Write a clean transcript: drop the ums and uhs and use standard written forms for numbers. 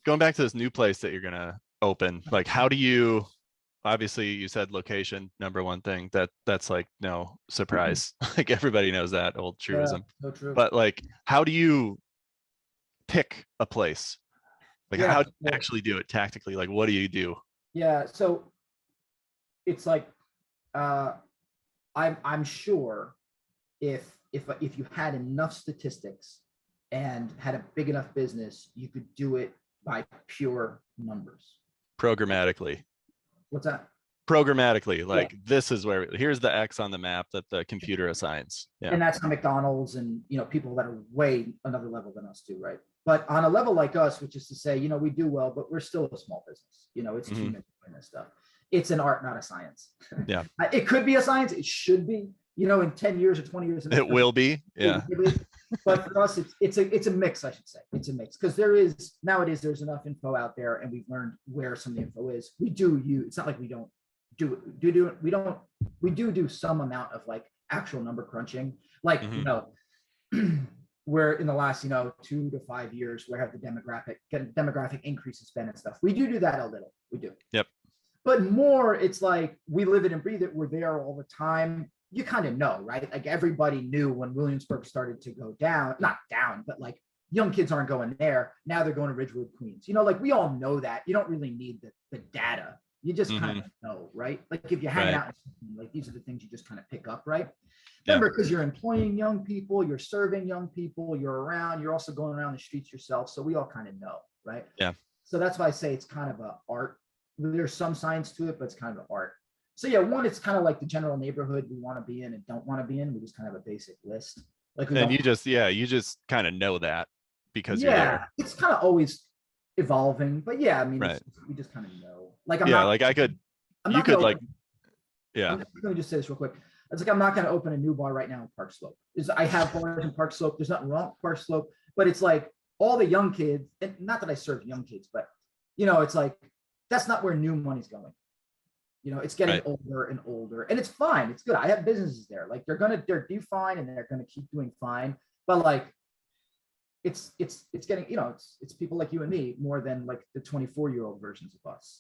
going back to this new place that you're gonna open, like how do you, obviously you said location, number one thing, that's like no surprise. Like everybody knows that old Yeah, truism. so true. But like how do you pick a place? Like Yeah, how do you actually do it tactically? Like what do you do? yeah. So it's like I'm sure if you had enough statistics and had a big enough business, you could do it by pure numbers. Programmatically. What's that? Programmatically, like Yeah. this is where, here's the X on the map that the computer assigns. Yeah. And that's how McDonald's and people that are way another level than us do, right? But on a level like us, which is to say, we do well, but we're still a small business. It's Mhm. doing this stuff. It's an art, not a science. Yeah. It could be a science. It should be. In 10 years or 20 years. It will be. Yeah. But for us, it's a mix, I should say. It's a mix because nowadays there's enough info out there, and we've learned where some of the info is. We do use. It's not like we don't do it. We do some amount of like actual number crunching, like where in the last 2 to 5 years where have the demographic increases been and stuff. We do that a little. We do. Yep. But more, it's like we live it and breathe it. We're there all the time. You kind of know, right? Like everybody knew when Williamsburg started to go down, not down, but like young kids aren't going there. Now they're going to Ridgewood, Queens. Like we all know that. You don't really need the data. You just kind of know, right? Like if you're hanging out, like these are the things you just kind of pick up, right? Remember, because you're employing young people, you're serving young people, you're around, you're also going around the streets yourself. So we all kind of know, right? Yeah. So that's why I say it's kind of an art. There's some science to it, but it's kind of an art. So yeah, one, it's kind of like the general neighborhood we want to be in and don't want to be in. We just kind of have a basic list. Like, and you just kind of know that because you're there. It's kind of always evolving, but yeah, I mean, we just kind of know. Like, I'm not. Like let me just say this real quick. It's like I'm not going to open a new bar right now in Park Slope. I have bars in Park Slope. There's nothing wrong with Park Slope, but it's like all the young kids, and not that I serve young kids, but it's like that's not where new money's going. It's getting older and older, and it's fine. It's good. I have businesses there. Like they're do fine, and they're gonna keep doing fine. But like, it's getting it's people like you and me more than like the 24-year-old versions of us.